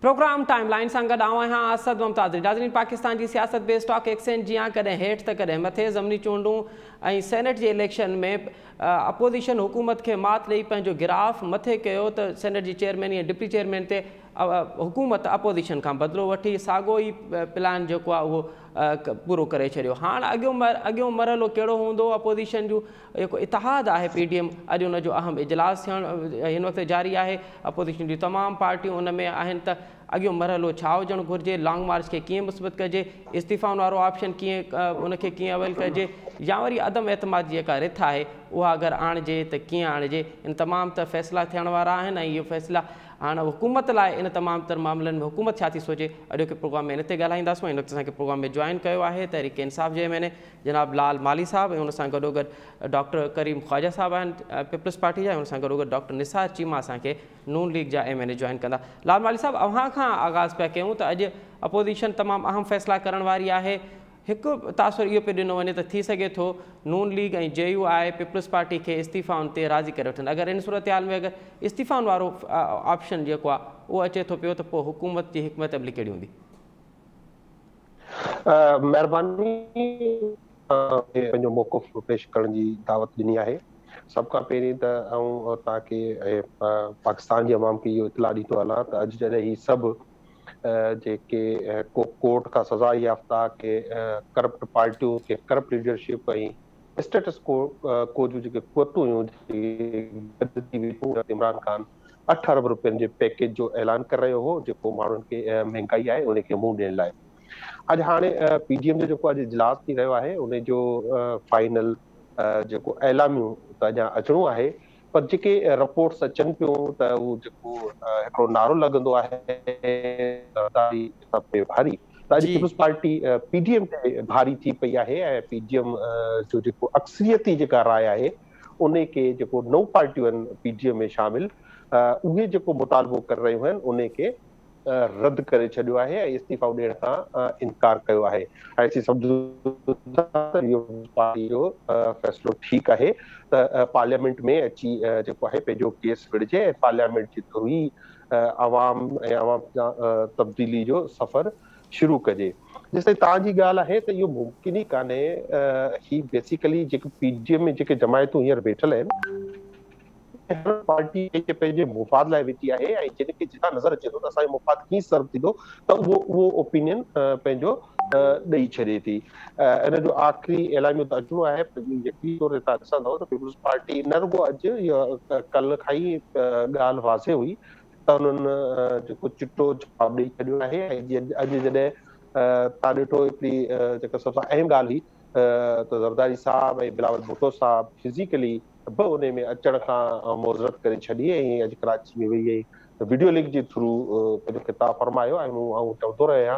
Programme timeline सां गॾु आहियां असद मुमताज़। नाज़रीन, पाकिस्तान जी सियासत बे स्टॉक एक्सचेंज जियां कॾहिं हेठि त कॾहिं मथे ज़मनी चूंडूं ऐं सेनेट जे इलेक्शन में अपोज़िशन हुकूमत खे मात ॾेई पंहिंजो गिराफ़ मथे कयो त सेनेट जी चेयरमैन ऐं डिप्टी चेयरमैन ते हुकूमत अपोज़िशन खां बदिलो वठी साॻियो ई प्लान जेको आहे उहो पूरो करे छॾियो। हाणे अॻियों मरहलो कहिड़ो हूंदो? अपोज़िशन जो जेको इतिहाद आहे PDM, अॼु उनजो अहम इजलास थियणु हिन वक़्तु जारी आहे। अपोज़िशन जूं तमामु पार्टियूं उन में आहिनि त अॻियों मरहलो छा हुजणु घुरिजे, लॉन्ग मार्च खे कीअं मुस्बत कजे, इस्तीफ़ाउनि वारो ऑप्शन कीअं उनखे कीअं अवल कजे, या वरी अदम एतमाद जी जेका रिथ आहे उहा अगरि आणिजे त कीअं आणिजे। इन तमामु त फ़ैसिला थियण वारा आहिनि ऐं इहो फ़ैसिला हाणे हुकूमत लाइ इन तमामु तर मामलनि में हुकूमत छा थी सोचे, अॼोके प्रोग्राम में इन ते ॻाल्हाईंदासीं। इन वक़्तु असांखे प्रोग्राम में जॉइन कयो आहे तहरीक इंसाफ़ जे MNA जनाब लाल माली साहब, ऐं हुन सां गॾोगॾु डॉक्टर करीम ख्वाजा साहब आहिनि पीपल्स पार्टी जा, ऐं हुन सां गॾोगॾु डॉक्टर निसार चीमा असांखे नून लीग जा MNA जॉइन कंदा। लाल माली साहब, अव्हां खां आगाज़ पिया कयूं त अॼु अपोज़िशन तमामु अहम फ़ैसिला करण वारी आहे। हिकु तासुर इहो पियो ॾिनो वञे त थी सघे थो नून लीग ऐं JUI पीपल्स पार्टी खे इस्तीफ़ाउनि ते राज़ी करे वठनि। अगरि इन सूरत हाल में अगरि इस्तीफ़ाउनि वारो ऑप्शन जेको आहे उहो अचे थो पियो त पोइ हुकूमत जी हिकमत अमली कहिड़ी हूंदी? महिरबानी, पंहिंजो मौक़िफ़ पेश करण जी दावत ॾिनी आहे। सभ खां पहिरीं त तव्हांखे पाकिस्तान जी अवाम खे इहो इतला ॾींदो हलां त अॼु जॾहिं ही सभु जेके कोर्ट खां सज़ा याफ़्ता के करप्ट पार्टियूं के करप्ट लीडरशिप ऐं स्टेटस को जूं जेके कुवतूं हुयूं, इमरान ख़ान 8 अरब रुपयनि जे पैकेज जो ऐलान करे रहियो हो, जेको माण्हुनि खे महांगाई आहे उनखे मुंहुं ॾियण लाइ। अॼु हाणे PDM जो जेको अॼु इजलास थी रहियो आहे उन जो फाइनल जेको ऐलामियूं त अञा अचिणो आहे, पर जेके रिपोर्ट्स अचनि पियूं त उहो जेको हिकिड़ो नारो लॻंदो आहे भारी, त अॼु पीपल्स पार्टी PDM ते भारी थी पई आहे ऐं PDM जो जेको अक्सरियती जेका राय आहे उन खे जेको 9 पार्टियूं आहिनि PDM में शामिल, उहे जेको मुतालबो करे रहियूं आहिनि उन खे रद्द करे छॾियो आहे ऐं इस्तीफ़ा ॾियण खां इनकार कयो आहे। ऐं पार्टी जो फ़ैसिलो ठीकु आहे त पार्लियामेंट में अची जेको आहे पंहिंजो केस विढ़जे ऐं पार्लियामेंट जे थ्रू ई अवाम ऐं अवाम सां तब्दीली जो सफ़र शुरू कजे। जेसिताईं तव्हांजी ॻाल्हि आहे त इहो मुमकिन ई कान्हे। ही बेसिकली जेके PDM में जेके जमायतूं हींअर वेठल आहिनि पार्टी खे पंहिंजे मुफ़ाद लाइ विधी आहे ऐं जिनखे जितां नज़र अचे थो त असांजो मुफ़ाद कीअं सर्व थींदो त उहो ओपिनियन पंहिंजो ॾेई छॾे थी। इन जो आख़िरी ऐलानियो त अचिणो आहे। यकीन तौर ते तव्हां ॾिसंदव त पीपल्स पार्टी न रुॻो अॼु या कल्ह खां ई ॻाल्हि वाज़े हुई त हुननि जेको चिटो जवाबु ॾेई छॾियो आहे। ऐं अॼु जॾहिं तव्हां ॾिठो हिकिड़ी जेका सभ सां अहम ॻाल्हि हुई त ज़रदारी साहब ऐं बिलावल भुट्टो साहब फिज़िकली बि उन में अचण खां मोज़रत करे छॾी ऐं अॼु कराची में वेई वीडियो लिंक जे थ्रू पंहिंजो ख़िताब फरमायो ऐं चवंदो रहियां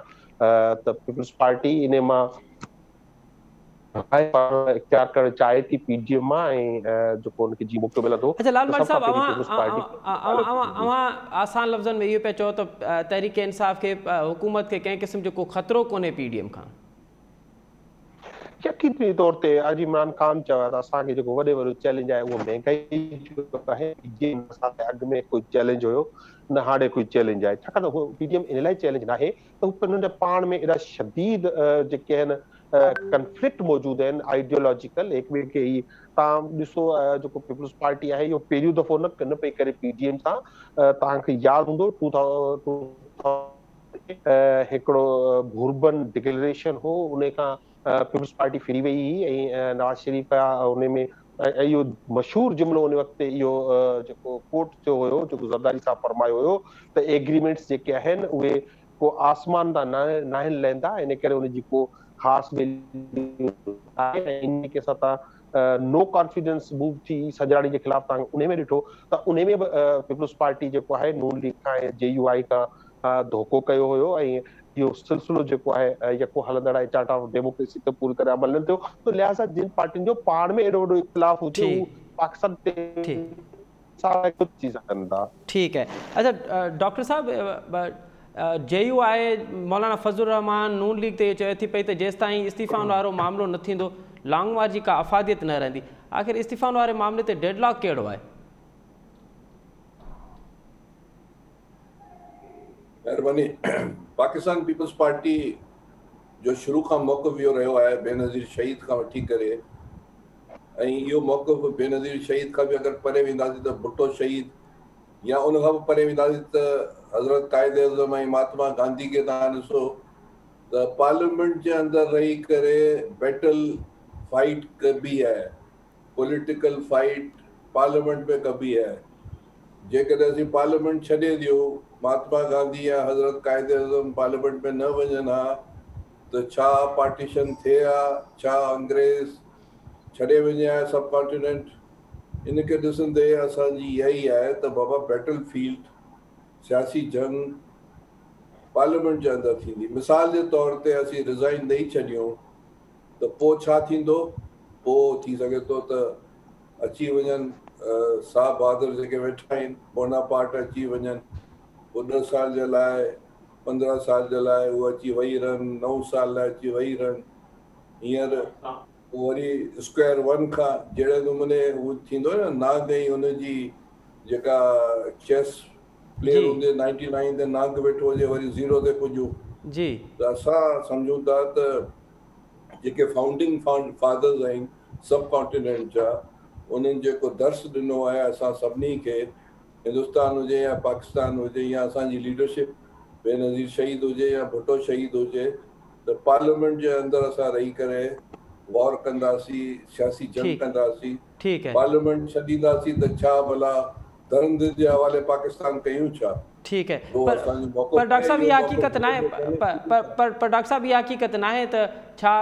त पीपल्स पार्टी इन मां इख्तियार करणु चाहे थी PDM मां ऐं जेको उनखे जी मौक़ो मिलंदो। अच्छा लाल माली साहब, अवां आसान लफ़्ज़नि में इहो पिया चओ त तहरीक इंसाफ़ खे हुकूमत खे कंहिं क़िस्म जो को ख़तरो कोन्हे PDM खां? यकीनी तौर ते अॼु इमरान ख़ान चयो त असांखे जेको वॾे वॾो चैलेंज आहे उहो महांगाई जो आहे। अॻु में कोई चैलेंज हुयो न, हाणे कोई चैलेंज आहे। छाकाणि त PDM इन लाइ चैलेंज न आहे त हुननि पाण में एॾा शदीद जेके आहिनि कंफ्लिक्ट मौजूदु आहिनि आइडियोलॉजिकल। हिक ॿिए खे ई तव्हां ॾिसो जेको पीपल्स पार्टी आहे इहो पहिरियों दफ़ो न पई करे PDM सां। तव्हांखे यादि हूंदो 2000 हिकिड़ो भूरबन डिक्लेरेशन हो, उन खां पीपल्स पार्टी फिरी वई हुई ऐं नवाज़ शरीफ़ उन में इहो मशहूरु जुमिलो उन वक़्तु इहो जेको कोर्ट थियो हुयो, जेको ज़रदारी साहब फरमायो हुयो त एग्रीमेंट्स जेके आहिनि उहे को आसमान तां न आहिनि लहंदा, इन करे उनजी को ख़ासि वैल्यू आहे। इन के सां तव्हां नो कॉन्फिडेंस मूव थी सजराणी जे ख़िलाफ़ तव्हां उन में ॾिठो त उन में बि पीपल्स पार्टी जेको आहे नून लीग खां ऐं JUI खां धोखो कयो हुयो ऐं इहो सिलसिलो जेको आहे यको हलंदड़ आहे चार्टर ऑफ डेमोक्रेसी ते पूरी तरह अमल न थियो। तो लिहाज़ा जिन पार्टियुनि जो पाण में एॾो वॾो इख़्तिलाफ़ हुजे उहो पाकिस्तान ते कुझु थी सघनि था। ठीकु है। अच्छा डॉक्टर साहब, JUI मौलाना फज़लुर रहमान नून लीग ते चए थी पई त जेसिताईं इस्तीफ़ाउनि वारो मामिलो न थींदो लॉन्ग मार्च जी का अफ़ादियत न रहंदी। आख़िर इस्तीफ़ाउनि वारे मामले ते डेडलॉक कहिड़ो आहे? महिरबानी। पाकिस्तान पीपल्स पार्टी जो शुरू खां मौक़िफ़ इहो रहियो आहे बेनज़ीर शहीद खां वठी करे, ऐं इहो मौक़िफ़ बेनज़ीर शहीद खां बि अगरि परे वेंदासीं त भुट्टो शहीद, या उन खां बि परे वेंदासीं त हज़रत कायदे आज़म ऐं महात्मा गांधी खे तव्हां ॾिसो त पार्लियामेंट जे अंदरि रही करे बैटल फाइट कबी आहे, पॉलिटिकल फाइट पार्लियामेंट में कबी आहे। जेकॾहिं असीं पार्लियामेंट छॾे ॾियो, महात्मा गांधी या हज़रत कायदे आज़म पार्लियामेंट में न वञनि हा त छा पार्टीशन थिए हा, छा अंग्रेज़ छॾे वञे हा सब कॉन्टिनेंट। इन खे ॾिसंदे असांजी इहा ई आहे त बाबा बैटल फील्ड सियासी जंग पार्लियामेंट जे अंदरि थींदी। मिसाल जे तौर ते असीं रिज़ाइन ॾेई छॾियूं त पोइ छा थींदो? पोइ थी सघे थो त अची वञनि शाह बहादुर जेके वेठा आहिनि, बोनापार्ट अची वञनि, पोइ 10 साल जे लाइ 15 साल जे लाइ उहे अची वेही रहनि, 9 साल लाइ अची वेही रहनि। हींअर वरी स्क्वायर वन खां जहिड़े नमूने हू थींदो न नाग ऐं हुनजी जेका चेस प्लेयर हूंदे 99 ते नाग वेठो हुजे वरी 0 ते पुॼूं जी। त असां सम्झूं था त जेके फाउंडिंग फादर्स आहिनि सब कॉन्टिनेंट जा, उन्हनि जेको दर्स ॾिनो आहे असां सभिनी खे, हिंदुस्तान हुजे या पाकिस्तान हुजे या असांजी लीडरशिप बेनज़ीर शहीद हुजे या भुट्टो शहीद हुजे, त पार्लियामेंट जे अंदरि असां रही करे वॉर कंदासीं, सियासी जंग कंदासीं। ठीक है। पार्लियामेंट छॾींदासीं त छा भला धर्मंद जे हवाले पाकिस्तान कयूं छा? ठीक है, पर डॉक्टर साहब ये हकीकत ना है, पर डॉक्टर साहब ये हकीकत ना है तो छा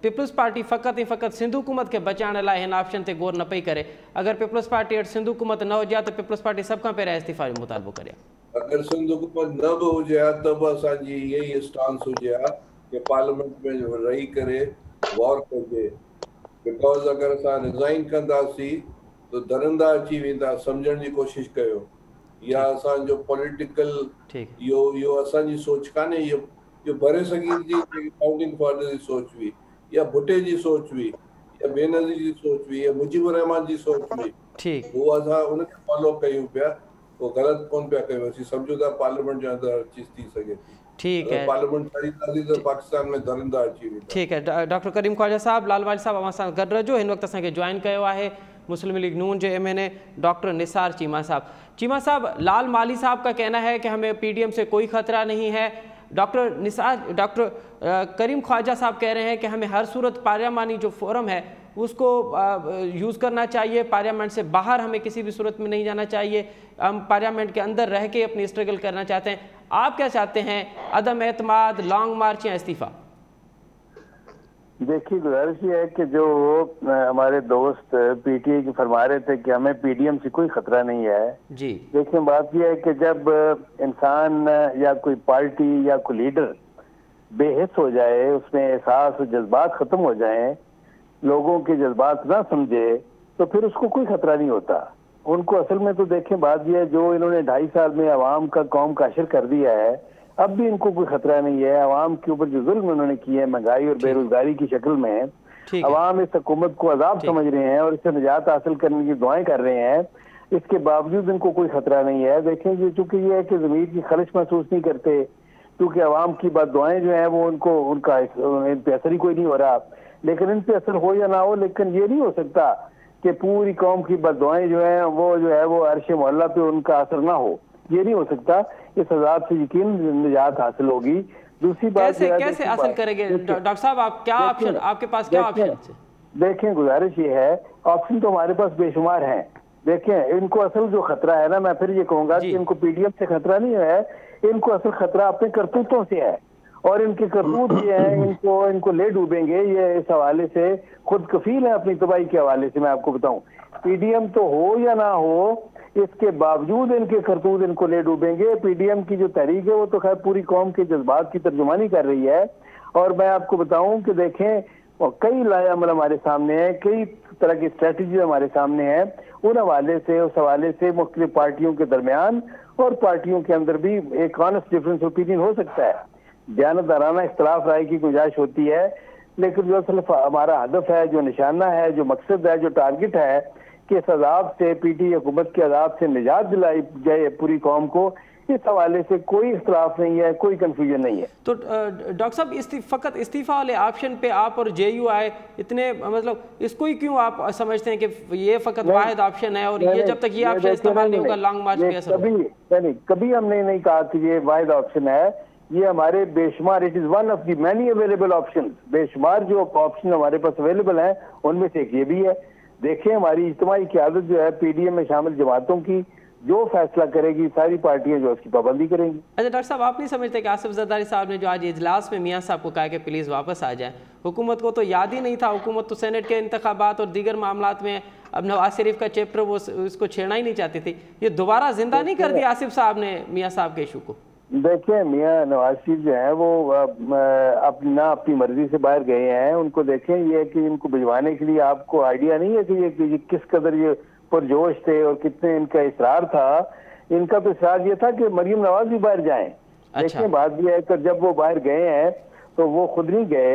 पीपल्स पार्टी फ़कत ऐं फ़कत सिंध हुकूमत के बचाने लाइ हिन ऑप्शन ते गौर न पई करे? अगर पीपल्स पार्टी वटि सिंध हुकूमत न हुजे तो पीपल्स पार्टी सब खां पहिरियां इस्तीफ़ा जो मुतालबो करे? अगर सिंध हुकूमत न बि हुजे हा त बि असांजी इहा ई स्टांस हुजे हा कि पार्लियामेंट में रही करे वॉर कजे। बिकॉज अगर असां रिज़ाइन कंदासीं तो दरंदा अची वेंदा, सम्झण जी कोशिश कयो। या असांजो पॉलिटिकल इहो असांजी सोच कान्हे, इहो भरे सघीर जी फाउंडिंग फादर जी सोच हुई, या भुट्टे जी सोच हुई, या बेनज़ीर जी सोच हुई, या मुजीबुर रहमान जी सोच हुई। उहो असां उनखे फॉलो कयूं पिया, वो ग़लति कोन पिया कयूं। असीं सम्झूं था पार्लियामेंट जे अंदरि हर चीज़ थी सघे थी। ठीक है, पार्लियामेंट खरीदासीं तो पाकिस्तान में दरिंदा अची वेंदा। ठीक है। डॉक्टर करीम ख्वाजा साहब, लालवानी साहब अवां सां गॾु रहिजो। हिन वक़्तु असांखे ज्वाइन कयो आहे मुस्लिम लीग नून के MNA डॉक्टर निसार चीमा साहब। चीमा साहब, लाल माली साहब का कहना है कि हमें PDM से कोई ख़तरा नहीं है। डॉक्टर करीम ख्वाजा साहब कह रहे हैं कि हमें हर सूरत पार्लियामानी जो फोरम है उसको यूज़ करना चाहिए, पार्लियामेंट से बाहर हमें किसी भी सूरत में नहीं जाना चाहिए, हम पार्लियामेंट के अंदर रह के अपनी स्ट्रगल करना चाहते हैं। आप क्या चाहते हैं, अदम एतमाद, लॉन्ग मार्च या इस्तीफ़ा? देखिए, गुजारिश ये है कि जो हमारे दोस्त PTI के फरमा रहे थे कि हमें PDM से कोई खतरा नहीं है जी। देखिए, बात यह है कि जब इंसान या कोई पार्टी या कोई लीडर बेहिस हो जाए, उसमें एहसास और जज्बात खत्म हो जाएं, लोगों के जज्बात ना समझे, तो फिर उसको कोई खतरा नहीं होता। उनको असल में तो देखें, बात यह है जो इन्होंने 2.5 साल में अवाम का कौम का अशर कर दिया है, अब भी इनको कोई खतरा नहीं है। अवाम के ऊपर जो जुल्म उन्होंने किए हैं महंगाई और बेरोजगारी की शक्ल में, अवाम इस हुकूमत को अजाब समझ रहे हैं और इससे निजात हासिल करने की दुआएं कर रहे हैं। इसके बावजूद इनको कोई खतरा नहीं है। देखें, ये चूंकि ये है कि ज़मीर की खलिश महसूस नहीं करते, क्योंकि अवाम की बात दुआएं जो है वो उनका इन पे असर ही कोई नहीं हो रहा। लेकिन इन पे असर हो या ना हो, लेकिन ये नहीं हो सकता कि पूरी कौम की बददुआएं जो है वो अर्श मोहल्ला पे उनका असर ना हो। ये नहीं हो सकता। इस अजाब से यकीन निजात हासिल होगी। दूसरी बात कैसे हासिल करेंगे डॉक्टर साहब? आप क्या ऑप्शन, आपके पास क्या ऑप्शन? देखें, गुजारिश ये है, ऑप्शन तो हमारे पास बेशुमार हैं। देखें, इनको असल जो खतरा है ना, मैं फिर ये कहूंगा कि इनको PDM से खतरा नहीं है, इनको असल खतरा अपने करतूतों से है। और इनके करतूत ये हैं, इनको ले डूबेंगे। ये इस हवाले से खुद कफील है अपनी तबाही के हवाले से। मैं आपको बताऊं, PDM तो हो या ना हो, इसके बावजूद इनके करतूत इनको ले डूबेंगे। PDM की जो तहरीक है वो तो खैर पूरी कौम के जज्बात की तर्जुमानी कर रही है। और मैं आपको बताऊं कि देखें, कई लायामल हमारे सामने है, कई तरह की स्ट्रेटजी हमारे सामने है। उस हवाले से मुख्तलिफ पार्टियों के दरमियान और पार्टियों के अंदर भी एक ऑनेस्ट डिफरेंस ओपिनियन हो सकता है, दयानतदाराना इख्तलाफ राय की गुंजाइश होती है। लेकिन जो असल हमारा हदफ है, जो निशाना है, जो मकसद है, जो टारगेट है कि इस अजाब से, PTI हुकूमत के अजाब से निजात दिलाई जाए पूरी कौम को, इस हवाले से कोई इख्तलाफ नहीं है, कोई कंफ्यूजन नहीं है। तो डॉक्टर साहब फ़कत इस्तीफ़ा वाले ऑप्शन पे आप और JUI इतने मतलब इसको ही क्यों आप समझते हैं कि ये फ़कत वाहिद ऑप्शन है और ये जब तक ये ऑप्शन इस्तेमाल नहीं होगा लॉन्ग मार्च पे असर होगा? कभी हमने नहीं कहा कि ये वाहिद ऑप्शन है। ये हमारे बेशुमार, it is one of the many available option, बेशुमार जो ऑप्शन हमारे पास अवेलेबल हैं उनमें से एक ये भी है। देखिए हमारी इज्तिमाई क़यादत जो है PDM में शामिल जमातों की जो फैसला करेगी सारी पार्टियां जो उसकी पाबंदी करेंगी। अच्छा डॉक्टर साहब, आप नहीं समझते कि आसिफ जरदारी साहब ने जो आज इजलास में मियाँ साहब को कहा कि प्लीज़ वापस आ जाएं, हुकूमत को तो याद ही नहीं था, हुकूमत तो सेनेट के इंतखाबात और दीगर मामलात में अब नवाज शरीफ का चैप्टर वो उसको छेड़ना ही नहीं चाहती थी। ये दोबारा जिंदा नहीं कर दिया आसिफ साहब ने मियाँ साहब के इशू को? देखिए मियाँ नवाज शरीफ जो है वो अपनी मर्जी से बाहर गए हैं। उनको देखें, ये कि इनको भिजवाने के लिए आपको आइडिया नहीं है कि ये किस कदर ये पुरजोश थे और कितने इनका इसरार था। इनका तो इसरार ये था कि मरियम नवाज भी बाहर जाएं। अच्छा। देखिए बात यह है कि जब वो बाहर गए हैं तो वो खुद नहीं गए,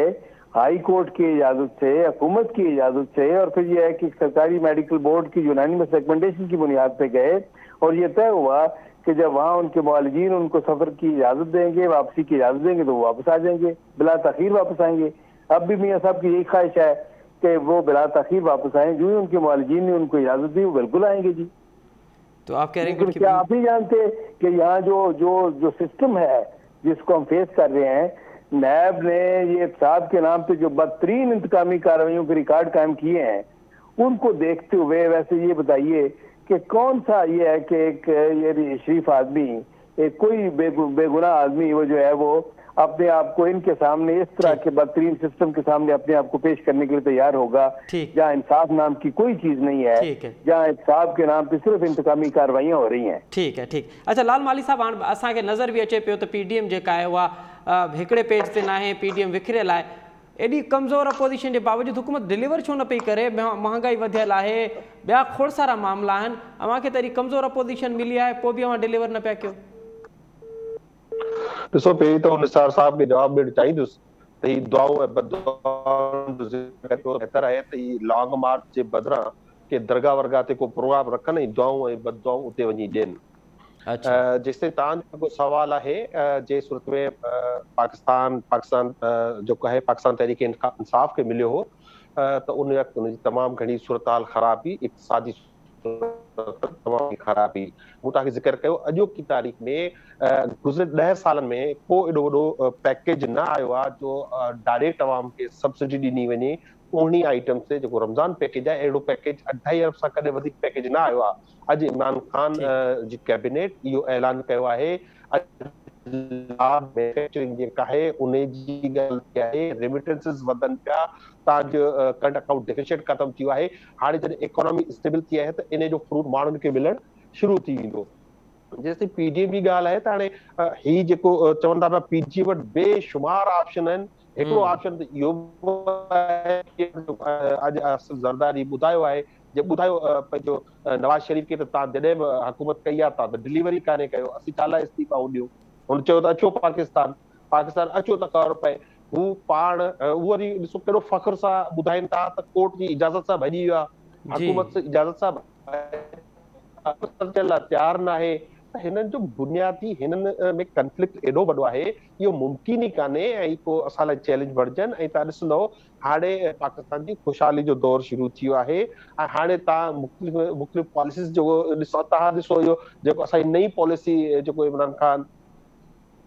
हाई कोर्ट की इजाजत से, हुकूमत की इजाजत से, और फिर यह है कि सरकारी मेडिकल बोर्ड की यूनानिमस रिकमेंडेशन की बुनियाद पे गए और ये तय हुआ कि जब वहाँ उनके मुआलिजीन उनको सफर की इजाजत देंगे, वापसी की इजाजत देंगे तो वो वापस आ जाएंगे, बिला तखीर वापस आएंगे। अब भी मियाँ साहब की यही ख्वाहिश है कि वो बिला तखीर वापस आए। जो ही उनके मुआलिजीन ने उनको इजाजत दी वो बिल्कुल आएंगे जी। तो आप कह रहे हैं कि क्या आप नहीं जानते कि यहाँ जो सिस्टम है जिसको हम फेस कर रहे हैं, नैब ने ये साहब के नाम पे जो बदतरीन इंतकामी कार्रवाइयों के रिकॉर्ड कायम किए हैं, उनको देखते हुए वैसे ये बताइए कि कौन सा ये है कि एक ये शरीफ आदमी, एक कोई बेगुनाह आदमी वो जो है वो अपने आप को इनके सामने इस तरह के बदतरीन सिस्टम के सामने अपने आप को पेश करने के लिए तैयार होगा जहाँ इंसाफ नाम की कोई चीज नहीं है, जहाँ इंसाफ के नाम पे सिर्फ इंतकामी कार्रवाइयां हो रही हैं। ठीक है, ठीक। अच्छा लाल माली साहब, असांखे नज़र भी अचे पियो तो PDM जेका आहे उहा हिकिड़े पेज ते न आहे, PDM विखिरियल आहे। एॾी कमज़ोर अपोजिशन जे बावजूदु हुकूमत डिलीवर छो न पई करे? महांगाई वधियल आहे, ॿिया खोड़ सारा मामला आहिनि, अव्हांखे त एॾी कमज़ोर अपोजिशन मिली आहे, पोइ बि अव्हां डिलीवर न पिया कयो। ॾिसो, पहिरीं त निसार साहब खे जवाब ॾियणु चाहींदुसि त ही दुआऊं ऐं बददुआउनि जो बहितर आहे त ही लॉन्ग मार्च जे बदिरां के दरगाह वरगाह ते को प्रोग्राम रखनि ऐं दुआऊं ऐं बददुआऊं उते वञी ॾियनि। जेसिताईं तव्हांजो सुवाल आहे जे सूरत में पाकिस्तान जेको आहे पाकिस्तान तहरीक इंसाफ खे मिलियो हो त उन वक़्तु उनजी तमामु घणी सूरत हाल ख़राबी, इक़्तिसादी तमामु ख़राबी। मूं तव्हांखे ज़िक्र कयो अॼोकी तारीख़ में गुज़िरियल 10 सालनि में को एॾो वॾो पैकेज न आयो आहे जो डायरेक्ट अवाम खे सब्सिडी ॾिनी वञे। 19 आइटम से जेको रमज़ान पैकेज आहे, अहिड़ो पैकेज 2.5 अरब सां कॾहिं वधीक पैकेज न आयो आहे। अॼु इमरान ख़ान जी कैबिनेट इहो ऐलान कयो आहे मैन्युफैक्चरिंग जेका आहे उन जी ॻाल्हि आहे, रेमिटेंसिस वधनि पिया, तव्हांजो करंट अकाउंट डेफिसिट ख़तम थी वियो आहे। हाणे जॾहिं इकोनॉमी स्टेबल थी आहे त इन जो फ्रूट माण्हुनि खे मिलणु शुरू थी वेंदो। जेसिताईं PDM जी ॻाल्हि आहे त हाणे ही जेको चवनि था पिया PDM वटि बेशुमार ऑप्शन आहिनि। हिकिड़ो ऑप्शन त इहो अॼु आसिफ ज़रदारी ॿुधायो आहे, जे ॿुधायो पंहिंजो नवाज शरीफ खे त तव्हां जॾहिं बि हुकूमत कई आहे तव्हां त डिलीवरी कान्हे कयो, असीं छा लाइ इस्तीफ़ा ॾियूं? हुन चयो त अचो पाकिस्तान अचो त ख़बर पए। हू पाण हू वरी ॾिसो कहिड़ो फ़ख्र सां ॿुधाइनि था त कोर्ट जी इजाज़त सां भॼी वियो आहे, हुकूमत सां इजाज़त सां तयारु न आहे। हिननि जो बुनियादी हिननि में कंफ्लिक्ट एॾो वॾो आहे, इहो मुमकिन ई कान्हे ऐं को असां लाइ चैलेंज बणिजनि। ऐं तव्हां ॾिसंदव हाणे पाकिस्तान जी ख़ुशहाली जो दौर शुरू थी वियो आहे ऐं हाणे तव्हां मुख़्तलिफ़ पॉलिसीज़ जो ॾिसो, तव्हां ॾिसो इहो जेको असांजी नई पॉलिसी जेको इमरान ख़ान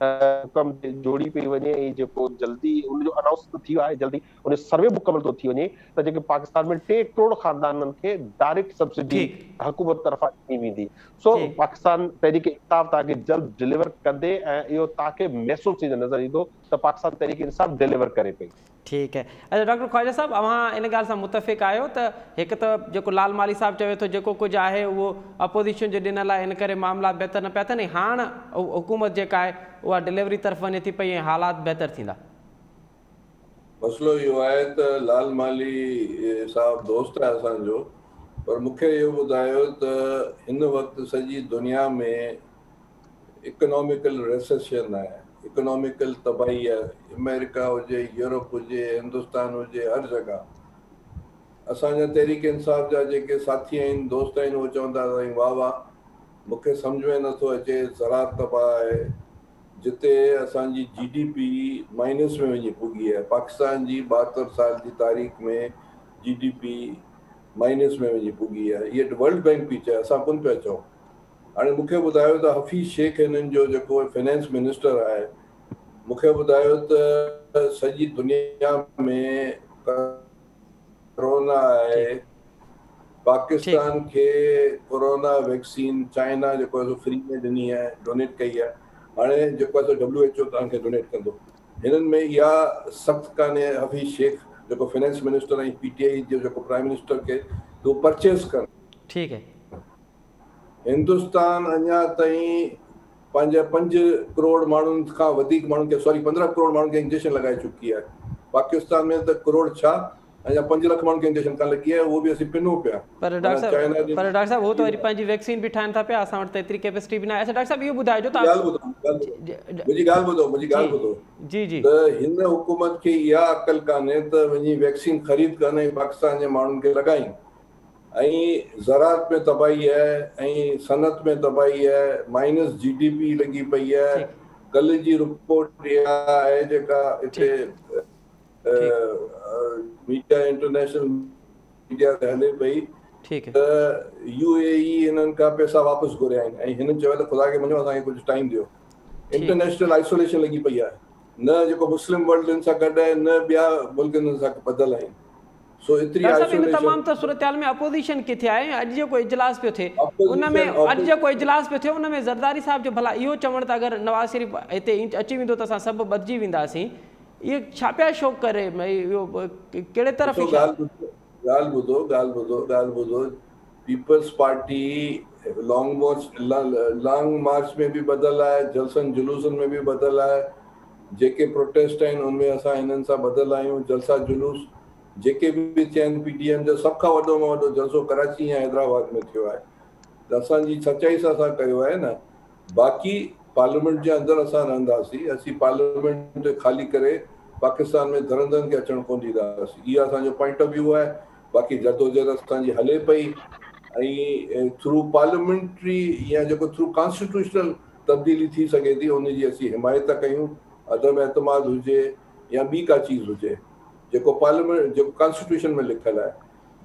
कम जोड़ी पई वञे ऐं जेको जल्दी उनजो अनाउंस थी वियो आहे, जल्दी उन सर्वे मुकमल थो थी वञे त जेके पाकिस्तान में 3 करोड़ ख़ानदाननि खे डायरेक्ट सब्सिडी हुकूमत तरफ़ां ॾिनी वेंदी। सो पाकिस्तान तहरीक इंसाफ तव्हांखे जल्द डिलीवर कंदे ऐं इहो तव्हांखे महसूस थींदो नज़र ईंदो त पाकिस्तान तहरीक इंसाफ डिलीवर करे पई। ठीक है। अच्छा डॉक्टर ख्वाजा साहब, अवां इन ॻाल्हि सां मुतफ़िक़ आहियो त हिकु त जेको लाल माली साहब चवे थो जेको कुझु आहे उहो अपोजिशन जे ॾिनल आहे, इन करे मामला बहितर न पिया थियनि, हाणे हुकूमत जेका आहे उहा डिलीवरी तरफ़ वञे थी पई ऐं हालात बहितर थींदा? मसलो इहो आहे त लाल माली साहब दोस्त आहे असांजो, पर मूंखे इहो ॿुधायो त हिन वक़्तु सॼी दुनिया में इकोनॉमिकल रिसेशन आहे, इकोनॉमिकल तबाही आहे। अमेरिका हुजे, यूरोप हुजे, हिंदुस्तान हुजे, हर जगह असांजा तहरीक इंसाफ जा जेके साथी आहिनि, दोस्त आहिनि, उहे चवंदा साईं वाह वाह मूंखे सम्झ में नथो अचे ज़रात तबाह आहे जिते असांजी GDP माइनस में वञी पुगी आहे। पाकिस्तान जी 72 साल जी तारीख़ में GDP माइनस में वञी पुगी आहे। इहे वर्ल्ड बैंक पई चए, असां कोन पिया चऊं। हाणे मूंखे ॿुधायो त हफ़ीज़ शेख हिननि जो जेको फाइनेंस मिनिस्टर आहे, मूंखे ॿुधायो त सॼी दुनिया में कोरोना आहे, पाकिस्तान खे कोरोना वैक्सीन चाइना जेको आहे फ्री में ॾिनी आहे, डोनेट कई आहे। हाणे जेको आहे WHO तव्हांखे डोनेट कंदो। हिननि में इहा सख़्तु कान्हे हफ़ीज़ शेख जेको फाइनेंस मिनिस्टर ऐं PTI जो जेको प्राइम मिनिस्टर खे तो परचेस कनि। ठीक है। हिंदुस्तान अञा ताईं पंहिंजे 5 करोड़ माण्हुनि खां वधीक माण्हुनि खे 15 करोड़ माण्हुनि खे इंजेक्शन लॻाए चुकी आहे। पाकिस्तान में त करोड़ छा अञा 5 लाख माण्हुनि खे इंजेक्शन कान लॻी आहे, उहो बि असीं पिनो पिया। पर डॉक्टर साहब वो तो वरी पंहिंजी वैक्सीन बि ठाहिनि था पिया, असां वटि त एतिरी कैपेसिटी बि न आहे। अच्छा डॉक्टर साहब इहो ॿुधाइजो त मुंहिंजी ॻाल्हि ॿुधो जी जी त हिन हुकूमत खे इहा अक़ल कान्हे त वञी वैक्सीन ख़रीद कनि ऐं पाकिस्तान जे माण्हुनि खे लॻाइनि। ऐं ज़रात में तबाही आहे ऐं सनत में तबाही आहे, माइनस GDP लॻी पई आहे। कल्ह जी रिपोर्ट इहा आहे जेका हिते मीडिया इंटरनेशनल मीडिया ते हले पई त UAE हिननि खां पैसा वापसि घुरिया आहिनि ऐं हिननि चयो त ख़ुदा खे मञो असांखे कुझु टाइम ॾियो। इंटरनेशनल आइसोलेशन लॻी पई आहे, न जेको मुस्लिम वर्ल्ड सां गॾु आहे न ॿिया मुल्कनि सां ॿधल आहिनि। सो एतिरी आइसोलेशन तमाम त सूरतहाल में अपोजिशन किथे आहे। अॼु जेको इजलास पियो थिए उनमें उनमें ज़रदारी साहब जो भला इहो चवण त अगरि नवाज़ शरीफ़ हिते अची वेंदो त असां सभु ॿधिजी वेंदासीं, इहे छा पिया शो करे? इहो कहिड़े तरफ़? ॻाल्हि ॿुधो पीपल्स पार्टी लॉन्ग मार्च में बि ॿधल आहे, जलसन जुलूसनि में बि ॿधल आहे। जेके प्रोटेस्ट आहिनि उनमें असां हिननि सां ॿधल आहियूं। जलसा जुलूस जेके बि थिया आहिनि PTM जो सभ खां वॾो में वॾो जलसो कराची ऐं हैदराबाद में थियो आहे। त असांजी सचाई सां असां कयो आहे न। बाक़ी पार्लियामेंट जे अंदरि असां रहंदासीं, असीं पार्लियामेंट ख़ाली करे पाकिस्तान में दरंदनि खे अचणु कोन ॾींदासीं। इहा असांजो पॉइंट ऑफ व्यू आहे। बाक़ी जदोजहद असांजी हले पई ऐं थ्रू पार्लियामेंट्री या जेको थ्रू कॉन्स्टिट्यूशनल तब्दीली थी सघे थी उनजी असीं हिमायत कयूं। अदम एतमाद हुजे या ॿी का चीज़ हुजे, जेको पार्लियामेंट जेको कॉन्स्टिट्यूशन में लिखियल आहे,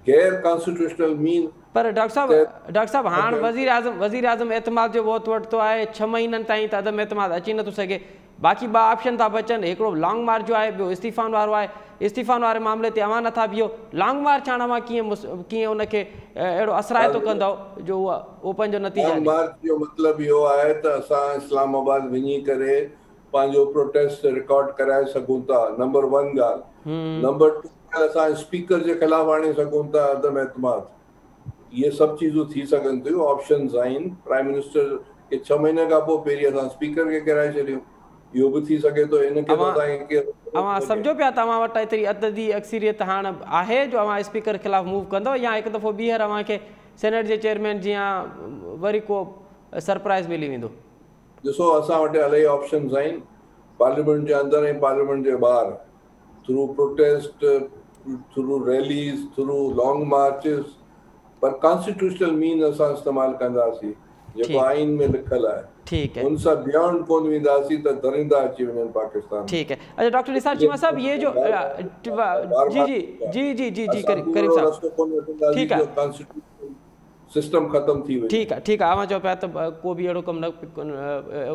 गैर कॉन्स्टिट्यूशनल मीन। पर डॉक्टर साहब हाणे वज़ीर आज़म एतमाद जो वोट वरितो आहे, 6 महीननि ताईं त अदम एतमाद अची नथो सघे। बाक़ी 2 ऑप्शन था बचनि, हिकिड़ो लॉन्ग मार्च जो आहे, ॿियो इस्तीफ़ान वारो आहे। इस्तीफ़ान वारे मामले ते अवां नथा बीहो, लॉन्ग मार्च हाणे अवां कीअं उनखे अहिड़ो असराइतो कंदो जो उहो पंहिंजो नतीजो? लॉन्ग मार्च जो मतिलबु इहो आहे त असां इस्लामाबाद वञी करे पंहिंजो प्रोटेस्ट रिकॉर्ड कराए सघूं था, नंबर 1 ॻाल्हि। नंबर 2 असां स्पीकर जे ख़िलाफ़ आणे सघूं था अदम एतमाद। इहे सभु चीज़ूं थी सघनि थियूं, ऑप्शन्स आहिनि। प्राइम मिनिस्टर खे 6 महीने खां पोइ पहिरीं असां स्पीकर खे कराए छॾियूं, इहो बि थी सघे थो। इनखे अवां सम्झो पिया तव्हां वटि एतिरी अददी अक्सरियत हाणे आहे जो अवां स्पीकर ख़िलाफ़ मूव कंदो, या हिकु दफ़ो ॿीहर अव्हांखे सेनेट जे चेयरमैन जीअं वरी को सरप्राइज़ मिली वेंदो? ॾिसो असां वटि इलाही ऑप्शन्स आहिनि पार्लियामेंट जे अंदरि ऐं पार्लियामेंट जे ॿाहिरि, through protest, through rallies, through long marches. पर कॉन्स्टिट्यूशनल मीन असां इस्तेमालु कंदासीं जेको आइन में लिखियल आहे। ठीक है, उन सां बियॉन्ड कोन वेंदासीं त दरिंदा अची वञनि पाकिस्तान। ठीक है। अच्छा डॉक्टर निसार चीमा साहब, ये जो जी करीब साहब, ठीक है, सिस्टम खत्म थी वई। ठीक है अवां चओ पिया त को बि अहिड़ो कमु न,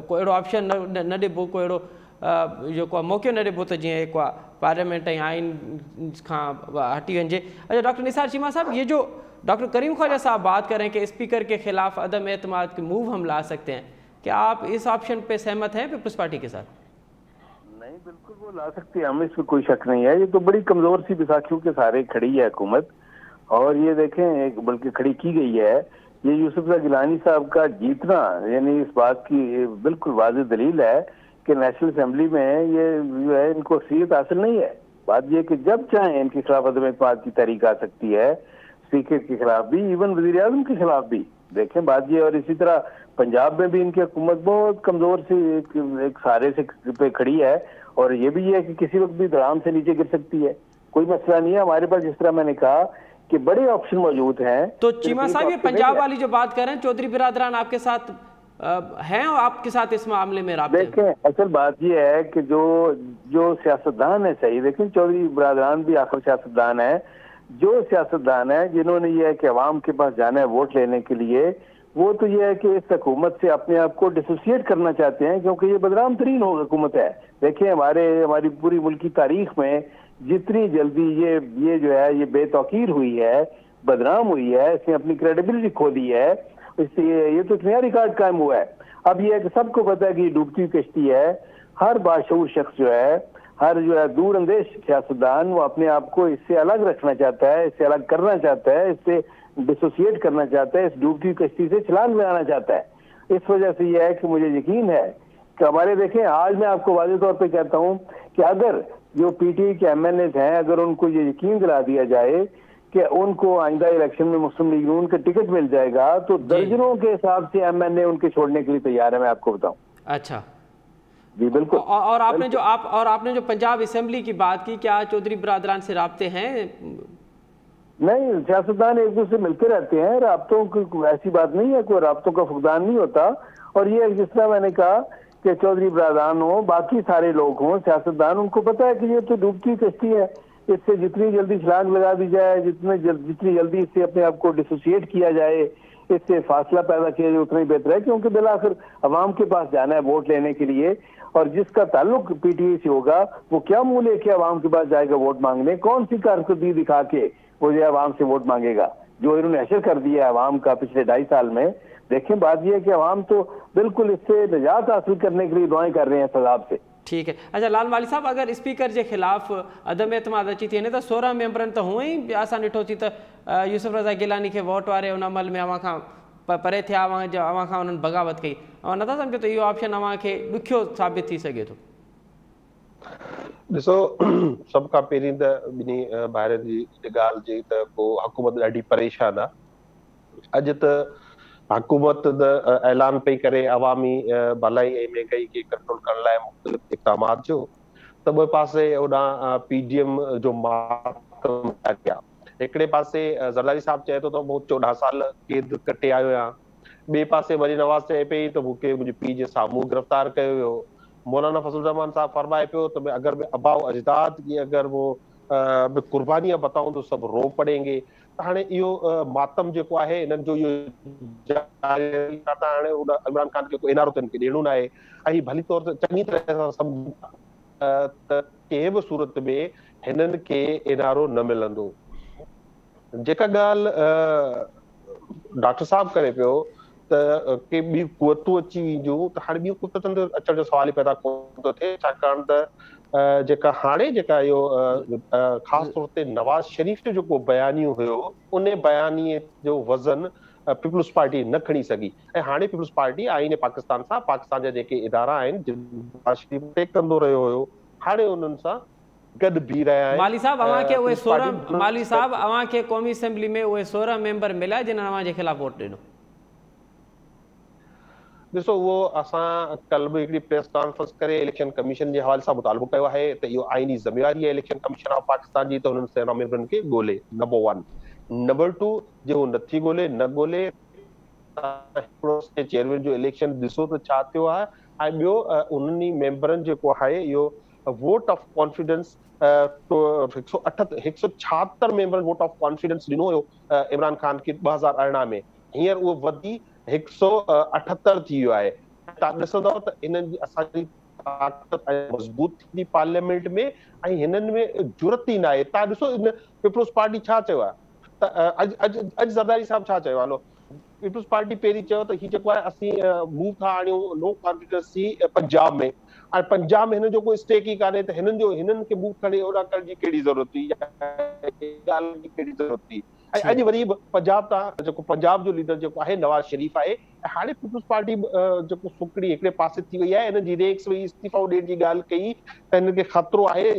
को अहिड़ो ऑप्शन न ॾिबो, को अहिड़ो जेको आहे मौक़ो न ॾिबो त जीअं जेको आहे पार्लियामेंट ऐं आइन खां हटी वञे। अच्छा डॉक्टर निसार चीमा साहब, ये जो डॉक्टर करीम ख्वाजा साहब बात करें कि स्पीकर के खिलाफ अदम एतमाद के मूव हम ला सकते हैं, क्या आप इस ऑप्शन पे सहमत हैं पीपल्स पार्टी के साथ? नहीं, बिल्कुल वो ला सकती है, हमें इसमें कोई शक नहीं है। ये तो बड़ी कमजोर सी बैसाखियों के सहारे खड़ी है हुकूमत, और ये देखें बल्कि खड़ी की गई है। ये यूसुफ गिलानी साहब का जीतना यानी इस बात की बिल्कुल वाज़ेह दलील है कि नेशनल असेंबली में ये जो है इनको अक्सरियत हासिल नहीं है। बात ये कि जब चाहे इनके खिलाफ अदम एतमाद की तहरीक आ सकती है, स्पीकर के खिलाफ भी, इवन वज़ीर आज़म के खिलाफ भी। देखें बात ये, और इसी तरह पंजाब में भी इनकी हुकूमत बहुत कमजोर सी एक सहारे से पे खड़ी है, और ये भी है कि किसी वक्त भी धड़ाम से नीचे गिर सकती है। कोई मसला नहीं है हमारे पास। जिस तरह मैंने कहा कि बड़े ऑप्शन मौजूद हैं। तो चीमा साहब, ये पंजाब वाली जो बात कर रहे हैं, चौधरी बिरादरान आपके साथ हैं और आपके साथ इस मामले में राब्ते? देखें, असल बात ये है कि जो सियासतदान है, सही देखें, चौधरी बिरादरान भी आखिर सियासतदान है। जो सियासतदान है जिन्होंने ये है कि अवाम के पास जाना है वोट लेने के लिए, वो तो ये है कि इस हुकूमत से अपने आप को डिसोसिएट करना चाहते हैं, क्योंकि ये बदनाम तरीन हुकूमत है। देखिए, हमारी पूरी मुल्की तारीख में जितनी जल्दी ये जो है ये बेतौकीर हुई है, बदनाम हुई है, इसने अपनी क्रेडिबिलिटी खो दी है, इससे ये तो नया रिकॉर्ड कायम हुआ है। अब ये है कि सबको पता है कि डूबती हुई कश्ती है। हर बाशऊर शख्स जो है, हर जो है दूर अंदेश सियासतदान, वो अपने आप को इससे अलग रखना चाहता है, इससे अलग करना चाहता है, इससे डिसोसिएट करना चाहता है, इस डूबती हुई कश्ती से छलांग लगाना चाहता है। इस वजह से यह है कि मुझे यकीन है कि हमारे, देखें, आज मैं आपको वाज़ेह तौर पे कहता हूं कि अगर जो पीटीआई के एमएनए हैं, अगर उनको ये यकीन दिला दिया जाए कि उनको आइंदा इलेक्शन में मुस्लिम लीग नून का टिकट मिल जाएगा, तो दर्जनों के हिसाब से एमएनए उनके छोड़ने के लिए तैयार है, मैं आपको बताऊं। अच्छा जी, बिल्कुल। और आपने जो पंजाब असेंबली की बात की, क्या चौधरी बिरादरान से राब्ते हैं? नहीं, सियासतदान एक दूसरे मिलते रहते हैं, राब्तों की ऐसी बात नहीं है, कोई राब्तों का फुकदान नहीं होता। और ये जिस तरह मैंने कहा कि चौधरी बिरादरान हो, बाकी सारे लोग हों, सियासतदान, उनको पता है कि ये तो डूबती हुई कश्ती है, इससे जितनी जल्दी छलांग लगा दी जाए, जितनी जल्दी इससे अपने आप को डिसोसिएट किया जाए, इससे फासला पैदा किया जाए, उतना ही बेहतर है, क्योंकि बिलाखिर अवाम के पास जाना है वोट लेने के लिए। और जिसका ताल्लुक पीटीआई से होगा, वो क्या मुंह लेके अवाम के पास जाएगा वोट मांगने? कौन सी कारकर्दगी दिखा के वो जो अवाम से वोट मांगेगा? जो इन्होंने असर कर दिया है अवाम का पिछले 2.5 साल में। देखें, बात यह है कि अवाम तो बिल्कुल इससे निजात हासिल करने के लिए दुआएं कर रहे हैं सजाब से। ठीक है। अच्छा, लाल वाली साहब, अगर स्पीकर के खिलाफ अदम एतमाद अची थी तो 16 मेंबरनि तो हुआ ही, असां ॾिठो थी त यूसुफ रज़ा गिलानी के वोट वारे उन अमल में अवां खां परे थिया, अवां खां उन्हनि बग़ावत कई। अवां नथा सम्झो त इहो ऑप्शन अवां खे ॾुखियो साबित थी सघे थो? ॾिसो, सभ खां पहिरीं त ॿिन्ही भाइरनि जी ॻाल्हि जी त को हुकूमत ॾाढी परेशान आहे। अॼु त हुकूमत ऐलान पई करे अवामी भलाई ऐं महांगाई खे कंट्रोल करण लाइ मुख़्तलिफ़ इक़दामात जो, त ॿिए पासे होॾां पीडीएम जो मातम कया। हिकिड़े पासे ज़रदारी साहब चए थो त मूं 14 साल क़ैद कटे आयो आहियां, ॿिए पासे वरी नवाज़ चए पई त मूंखे मुंहिंजे पीउ जे साम्हूं गिरफ़्तार कयो वियो। मौलाना फजल रहमान साहब फरमाए पियो त अगर मैं अबाउ अजदाद की अगर वो कुर्बानियां बताऊं तो सब रो पड़ेंगे। त हाणे इहो मातम जेको आहे, इन्हनि जो इहो इमरान खान खे को इनारो त हिनखे ॾियणो न आहे, ऐं भली तौर ते चङी तरह सां सम्झूं त कंहिं बि सूरत में हिननि खे इनारो न मिलंदो। जेका ॻाल्हि डॉक्टर साहब करे पियो त के ॿियूं कुवतूं अची वेंदियूं, त हाणे ॿियूं कुवतनि ते अचण जो सवाल ई पैदा कोन थो थिए, छाकाणि त जेका हाणे जेका इहो ख़ासि तौर ते नवाज़ शरीफ़ जो जेको बयानियो हुयो, उन बयानीअ जो वज़न पीपुल्स पार्टी न खणी सघी। ऐं हाणे पीपुल्स पार्टी आईन पाकिस्तान सां, पाकिस्तान जा जेके इदारा आहिनि, नवाज़ शरीफ़ टेक कंदो रहियो हुयो, हाणे उन्हनि सां गॾु बीह रहिया आहिनि। माली साहब, अवां खे उहे 16 माली साहब अवां खे क़ौमी असेंबली में उहे 16 मेंबर मिलिया जिन्हनि अवां जे ख़िलाफ़ वोट ॾिनो? ॾिसो, उहो असां कल्ह बि हिकिड़ी प्रेस कॉन्फ्रेंस करे इलेक्शन कमीशन जे हवाले सां मुतालबो कयो आहे त इहो आइनी ज़िम्मेवारी आहे इलेक्शन कमीशन ऑफ पाकिस्तान जी, त हुननि 16 मेंबरनि खे ॻोल्हे। नंबर 1। नंबर 2, जे हू नथी ॻोल्हे, न ॻोल्हे, चेयरमैन जो इलेक्शन ॾिसो त छा थियो आहे। ऐं ॿियो, उन्हनि मेंबरनि जेको आहे इहो vote of confidence 176 member vote of confidence ॾिनो हुयो इमरान खान खे 2018 में। हींअर उहो वधी 178 थी वियो आहे। तव्हां ॾिसंदव त इन्हनि जी असांजी ताक़त मज़बूत थींदी पार्लियामेंट में, ऐं हिननि में जुरत ई न आहे। तव्हां ॾिसो, इन पीपुल्स पार्टी छा चयो आहे त अॼु ज़रदारी साहब छा चयो आहे? पीपुल्स पार्टी पहिरीं चयो त हीउ जेको आहे असीं मूव था आणियूं नो कॉन्फिडेंसी पंजाब में, ऐं पंजाब में हिन जो कोई स्टेक ई कान्हे, त हिननि खे मूव खणी ओड़ा करण जी कहिड़ी ज़रूरत हुई, ॻाल्हि जी कहिड़ी ज़रूरत हुई? ऐं अॼु वरी पंजाब तां जेको पंजाब जो लीडर जेको आहे नवाज़ शरीफ़ आहे, ऐं हाणे पीपुल्स पार्टी जेको सुकड़ी हिकिड़े पासे थी वई आहे, हिन जी रेक्स वई इस्तीफ़ा ॾियण जी ॻाल्हि कई त हिनखे ख़तरो आहे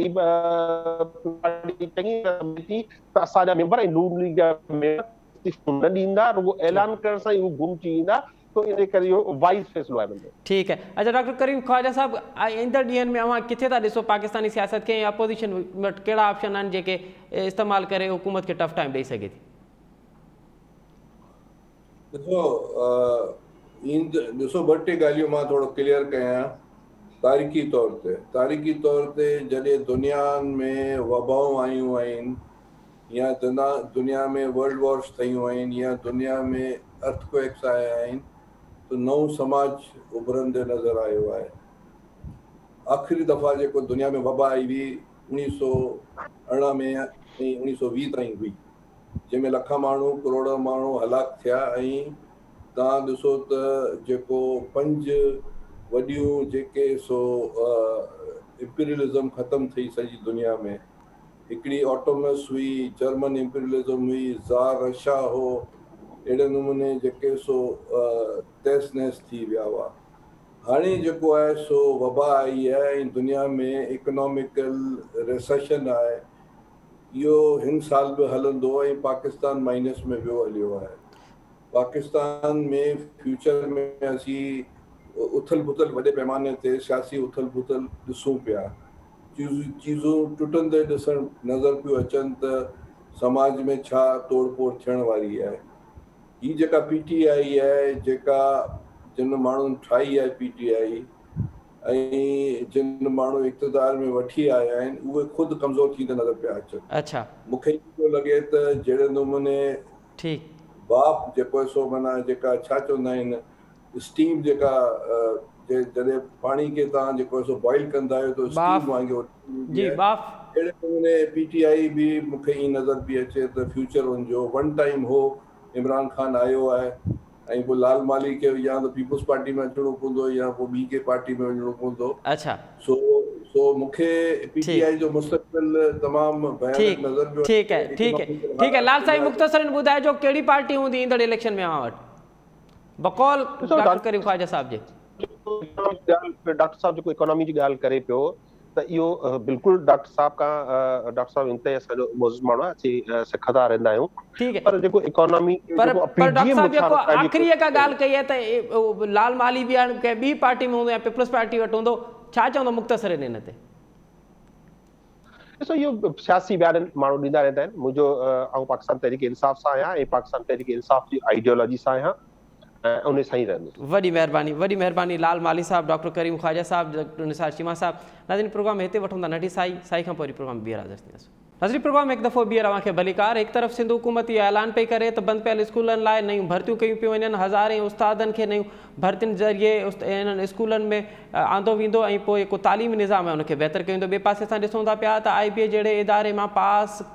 चङी त असांजा मेंबर ऐं नून लीग जा मेंबर न ॾींदा, रुॻो ऐलान करण सां ई हू गुम थी वेंदा। त तो इन करे इहो वाइज फ़ैसिलो आहे मुंहिंजो। ठीक है। अच्छा डॉक्टर करीम ख्वाजा साहब, ईंदड़ ॾींहनि में अवां किथे था ॾिसो पाकिस्तानी सियासत खे, या अपोजिशन वटि कहिड़ा ऑप्शन आहिनि जेके इस्तेमालु करे हुकूमत खे टफ टाइम ॾेई सघे थी? ॾिसो ॿ टे ॻाल्हियूं मां थोरो क्लियर कयां। तारीख़ी तौर ते जॾहिं दुनिया में वबाऊं आयूं आहिनि, या दुनिया में वर्ल्ड वॉर्स थियूं आहिनि, या दुनिया में अर्थक्वेक्स आया आहिनि, तो नओं समाज उभरंदे नज़र आयो आहे। आख़िरी दफ़ा जेको दुनिया में वबा आई हुई 1918 में ऐं 1920 ताईं हुई, जंहिंमें लखां माण्हू करोड़ माण्हू हलाक थिया। ऐं तव्हां ॾिसो त जेको 5 वॾियूं जेके सो इंपीरियलिज़म ख़तमु थी सॼी दुनिया में, हिकिड़ी ऑटोमस हुई, जर्मन इंपीरियलिज़म हुई, ज़ार रशिया हो, अहिड़े नमूने जेके सो तहस नहस थी विया हुआ। हाणे जेको आहे सो वबा आई आहे ऐं दुनिया में इकोनॉमिकल रिसेशन आहे। इहो हिन साल बि हलंदो ऐं पाकिस्तान माइनस में वियो हलियो आहे। पाकिस्तान में फ्यूचर में असीं उथल पुथल वॾे पैमाने ते सियासी उथल पुथल ॾिसूं पिया। चीज़ूं टुटंदे ॾिसण नज़र पियूं अचनि त समाज में छा तोड़ फोड़ थियण वारी आहे। ही जेका PTI आहे, जेका जिन माण्हुनि ठाही आहे PTI, ऐं जिन माण्हू इक़्तिदार में वठी आया आहिनि, उहे ख़ुदि कमज़ोर थींदे नज़र पिया अचनि। अच्छा, मूंखे इहो लॻे त जहिड़े नमूने ठीकु बाप जेको सो माना जेका छा चवंदा आहिनि, स्टीम जेका जॾहिं पाणी खे तव्हां जेको सो बॉइल कंदा आहियो त स्टीम वांगुरु जी बाफ़, अहिड़े नमूने PTI बि मूंखे ईअं नज़र पई अचे त फ्यूचर हुनजो वन टाइम हो। इमरान खान आयो आहे ऐं पोइ लाल माली खे या त पीपुल्स पार्टी में अचिणो पवंदो या पोइ ॿी के पार्टी में वञिणो पवंदो। अच्छा, सो मूंखे PTI जो मुस्तक़बिल तमामु भयानक नज़र पियो। ठीक है लाल साईं, मुख़्तसरन ॿुधाइजो कहिड़ी पार्टी हूंदी ईंदड़ इलेक्शन में अवां वटि बकौल डॉक्टर करीम ख्वाजा साहब जे? डॉक्टर साहब जेको इकोनॉमी जी ॻाल्हि करे पियो त इहो बिल्कुलु डॉक्टर साहब इंतहा असांजो मौजूद माण्हू आहे, असीं सिखंदा रहंदा आहियूं। पर जेको इकोनॉमी पर डॉक्टर साहब जेको आख़िरी का ॻाल्हि कई आहे त लाल माली बि हाणे कंहिं ॿी पार्टी में हूंदो या पीपल्स पार्टी वटि हूंदो, छा चवंदो मुख़्तसरन हिन ते? ॾिसो इहो सियासी बयान माण्हू ॾींदा रहंदा आहिनि। मुंहिंजो आउं पाकिस्तान तहरीक इंसाफ़ सां आहियां ऐं पाकिस्तान तहरीक इंसाफ़ जी आइडियोलॉजी सां आहियां, उन सां ई रहंदुसि। वॾी महिरबानी लाल माली साहब, डॉक्टर करीम ख्वाजा साहब, डॉक्टर निसार चीमा साहब। नाज़रीन प्रोग्राम हिते वठूं था नंढी साई खां पोइ प्रोग्राम ॿीहर हाज़िर थींदासीं। नाज़रीन प्रोग्राम एक दफ़ो ॿीहर अव्हांखे भलीकार। एक तरफ़ सिंध हुकूमत इहो ऐलान पई करे त बंदि पियल स्कूलनि लाइ नयूं भर्तियूं कयूं पियूं वञनि, हज़ारे उस्तादनि खे नयूं भर्तियुनि ज़रिए इन्हनि स्कूलनि में आंदो वेंदो ऐं पोइ जेको तालीमी निज़ाम आहे उनखे बहितर कयो वेंदो। ॿिए पासे असां ॾिसूं था पिया त IBA जहिड़े इदारे मां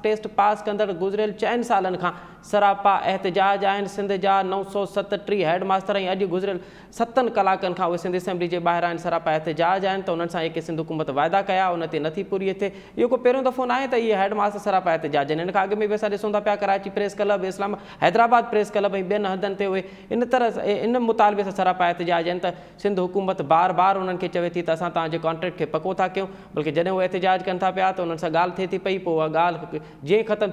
टेस्ट पास कंदड़ गुज़िरियल 4 सालनि खां सरापा एहतजाज आहिनि। सिंध जा 937 हेड मास्टर ऐं अॼु गुज़िरियल 7 कलाकनि खां उहे सिंध असेंबली जे ॿाहिरि आहिनि, सरापा एहतजाज आहिनि। त उन्हनि सां जेके सिंध हुकूमत वाइदा कया उन ते नथी पूरी थिए। इहो को पहिरियों दफ़ो न आहे त इहे हेड मास्टर सरापा एहतजाज आहिनि। हिन खां अॻु में बि असां ॾिसूं था पिया कराची प्रेस क्लब, इस्लाम हैदराबाद प्रेस क्लब ऐं ॿियनि हंधनि ते उहे इन मुतालबे सां सरापा एहतजाज आहिनि त सिंध हुकूमत बार बार उन्हनि खे चवे थी त असां तव्हांजे कॉन्ट्रैक्ट खे पको था कयूं, बल्कि जॾहिं उहे एहतजाज कनि था पिया त उन्हनि सां ॻाल्हि थिए थी पई, पोइ उहा ॻाल्हि जीअं ख़तमु